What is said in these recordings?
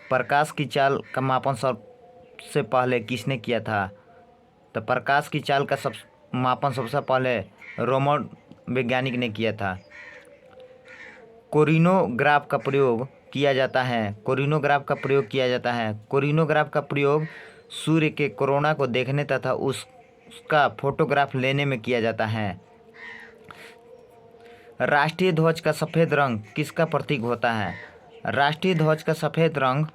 प्रकाश की चाल का मापन सबसे पहले किसने किया था? तो प्रकाश की चाल का मापन सबसे पहले रोमन वैज्ञानिक ने किया था। कोरोनोग्राफ का प्रयोग किया जाता है। कोरोनोग्राफ का प्रयोग किया जाता है। कोरोनोग्राफ का प्रयोग सूर्य के कोरोना को देखने तथा उसका फोटोग्राफ लेने में किया जाता है। राष्ट्रीय ध्वज का सफ़ेद रंग किसका प्रतीक होता है? राष्ट्रीय ध्वज का सफ़ेद रंग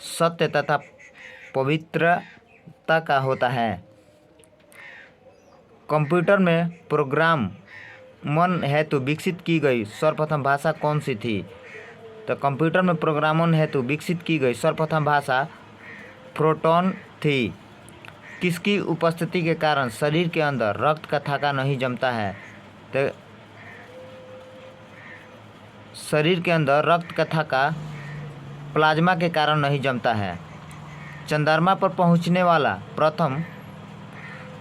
सत्य तथा पवित्रता का होता है। कंप्यूटर में प्रोग्रामन हेतु विकसित की गई सर्वप्रथम भाषा कौन सी थी? तो कंप्यूटर में प्रोग्रामन हेतु विकसित की गई सर्वप्रथम भाषा फोर्ट्रान थी। किसकी उपस्थिति के कारण शरीर के अंदर रक्त का थाका नहीं जमता है? तो शरीर के अंदर रक्त का थाका प्लाज्मा के कारण नहीं जमता है। चंद्रमा पर पहुंचने वाला प्रथम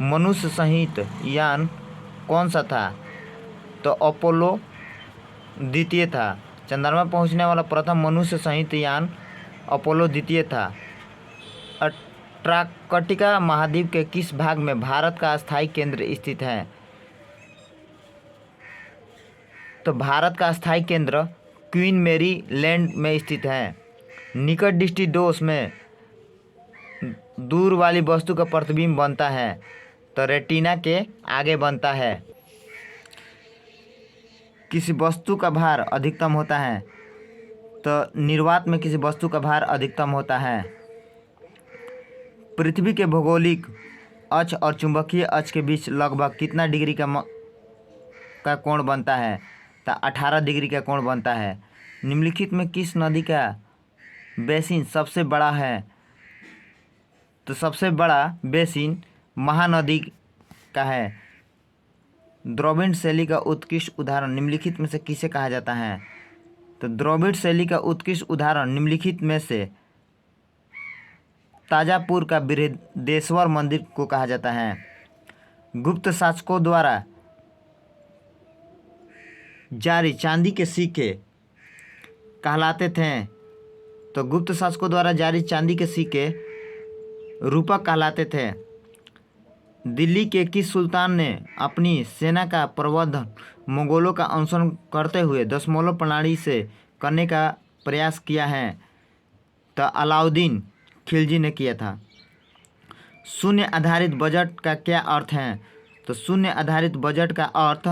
मनुष्य सहित यान कौन सा था? तो अपोलो द्वितीय था। चंद्रमा पहुंचने वाला प्रथम मनुष्य सहित यान अपोलो द्वितीय था। अंटार्कटिका महाद्वीप के किस भाग में भारत का स्थायी केंद्र स्थित है? तो भारत का स्थायी केंद्र क्वीन मैरी लैंड में स्थित है। निकट दृष्टि दोष में दूर वाली वस्तु का प्रतिबिंब बनता है। तो रेटिना के आगे बनता है। किसी वस्तु का भार अधिकतम होता है? तो निर्वात में किसी वस्तु का भार अधिकतम होता है। पृथ्वी के भौगोलिक अक्ष और चुंबकीय अक्ष के बीच लगभग कितना डिग्री का कोण बनता है? तो 18 डिग्री का कोण बनता है। निम्नलिखित में किस नदी का बेसिन सबसे बड़ा है? तो सबसे बड़ा बेसिन महानदी का है। द्रविड़ शैली का उत्कृष्ट उदाहरण निम्नलिखित में से किसे कहा जाता है? तो द्रविड़ शैली का उत्कृष्ट उदाहरण निम्नलिखित में से ताजापुर का बृहदेश्वर मंदिर को कहा जाता है। गुप्त शासकों द्वारा जारी चांदी के सिक्के कहलाते थे। तो गुप्त शासकों द्वारा जारी चांदी के सिक्के रूपक कहलाते थे। दिल्ली के किस सुल्तान ने अपनी सेना का प्रबंधन मंगोलों का अनुसरण करते हुए दशमलव प्रणाली से करने का प्रयास किया है? तो अलाउद्दीन खिलजी ने किया था। शून्य आधारित बजट का क्या अर्थ है? तो शून्य आधारित बजट का अर्थ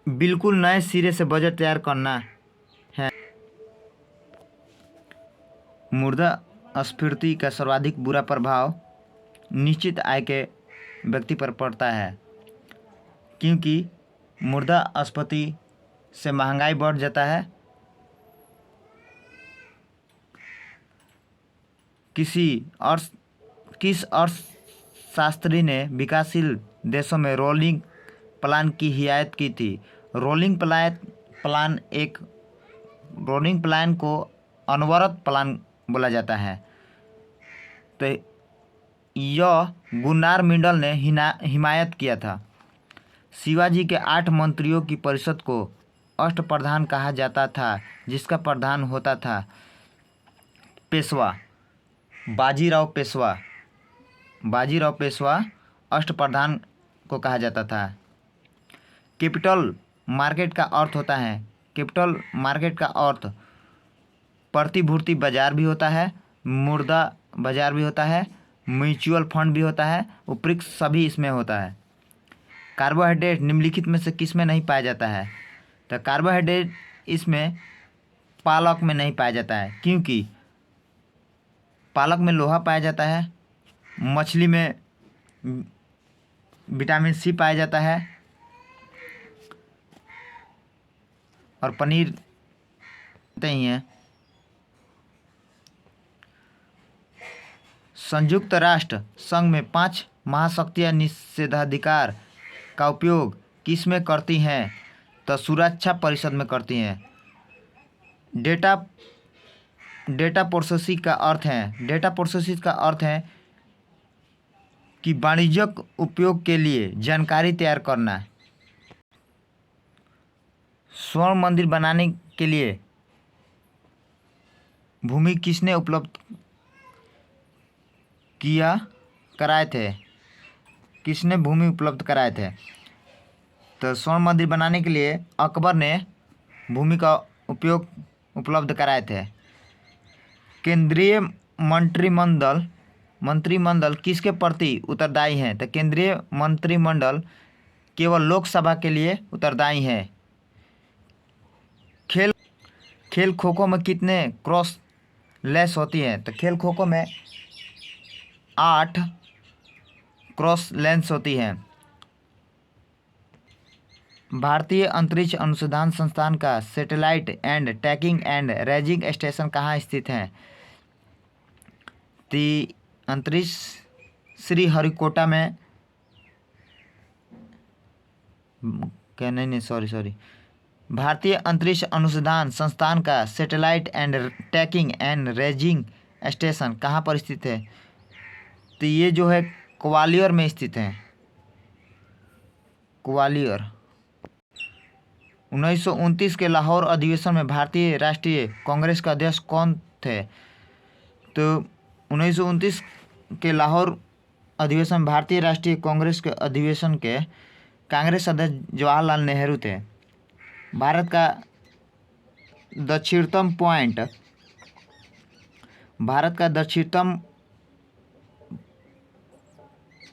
बिल्कुल नए सिरे से बजट तैयार करना है। मुद्रास्फीति का सर्वाधिक बुरा प्रभाव निश्चित आय के व्यक्ति पर पड़ता है, क्योंकि मुद्रास्फीति से महंगाई बढ़ जाता है। किस अर्थशास्त्री ने विकासशील देशों में रोलिंग प्लान की हिदायत की थी? रोलिंग प्लान को अनवरत प्लान बोला जाता है। तो यह गुन्नार मंडल ने हिमायत किया था। शिवाजी के 8 मंत्रियों की परिषद को अष्टप्रधान कहा जाता था, जिसका प्रधान होता था पेशवा। बाजीराव पेशवा अष्टप्रधान को कहा जाता था। कैपिटल मार्केट का अर्थ होता है, कैपिटल मार्केट का अर्थ प्रतिभूति बाजार भी होता है, मुद्रा बाजार भी होता है, म्यूचुअल फंड भी होता है, उपरोक्त सभी इसमें होता है। कार्बोहाइड्रेट निम्नलिखित में से किस में नहीं पाया जाता है? तो कार्बोहाइड्रेट इसमें पालक में नहीं पाया जाता है, क्योंकि पालक में लोहा पाया जाता है, मछली में विटामिन सी पाया जाता है और पनीर नहीं है। संयुक्त राष्ट्र संघ में 5 महाशक्तियाँ निषेधाधिकार का उपयोग किस में करती हैं? तो सुरक्षा परिषद में करती हैं। डेटा प्रोसेसिंग का अर्थ है कि वाणिज्यिक उपयोग के लिए जानकारी तैयार करना। स्वर्ण मंदिर बनाने के लिए भूमि किसने उपलब्ध कराए थे? किसने भूमि उपलब्ध कराए थे? तो स्वर्ण मंदिर बनाने के लिए अकबर ने भूमि का उपयोग उपलब्ध कराए थे। केंद्रीय मंत्रिमंडल किसके प्रति उत्तरदायी है? तो केंद्रीय मंत्रिमंडल केवल लोकसभा के लिए उत्तरदायी है। खेल खो खो में कितने क्रॉस लेस होती है? तो खेल खो खो में 8 क्रॉस लेंस होती है। भारतीय अंतरिक्ष अनुसंधान संस्थान का satellite and tracking and ranging station कहाँ स्थित है? अंतरिक्ष श्रीहरिकोटा में क्या नहीं सॉरी भारतीय अंतरिक्ष अनुसंधान संस्थान का satellite and tracking and ranging station कहाँ पर स्थित है? तो ये जो है ग्वालियर में स्थित है। ग्वालियर। 1929 के लाहौर अधिवेशन में भारतीय राष्ट्रीय कांग्रेस का अध्यक्ष कौन थे? तो 1929 के लाहौर अधिवेशन में भारतीय राष्ट्रीय कांग्रेस के अधिवेशन के कांग्रेस अध्यक्ष जवाहरलाल नेहरू थे। भारत का दक्षिणतम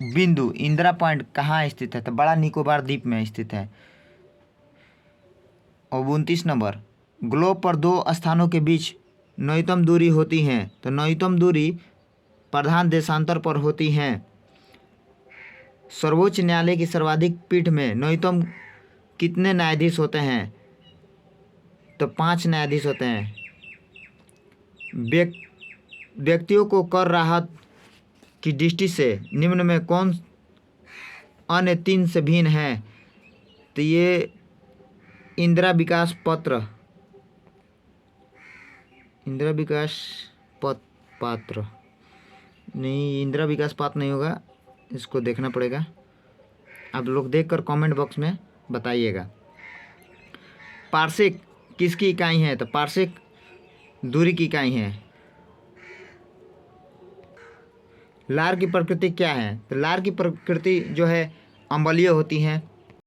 बिंदु इंदिरा पॉइंट कहाँ स्थित है? तो बड़ा निकोबार द्वीप में स्थित है। और 29 नंबर, ग्लोब पर दो स्थानों के बीच न्यूनतम दूरी होती है। तो न्यूनतम दूरी प्रधान देशांतर पर होती है। सर्वोच्च न्यायालय की सर्वाधिक पीठ में न्यूनतम कितने न्यायाधीश होते हैं? तो 5 न्यायाधीश होते हैं। व्यक्तियों को कर राहत की दृष्टि से निम्न में कौन अन्य 3 से भिन्न है? तो ये इंदिरा विकास पात्र नहीं, इंदिरा विकास पात्र नहीं होगा, इसको देखना पड़ेगा। आप लोग देखकर कमेंट बॉक्स में बताइएगा। पार्शिक किसकी इकाई है? तो पार्शिक दूरी की इकाई है। लार की प्रकृति क्या है? तो लार की प्रकृति जो है अम्लीय होती है।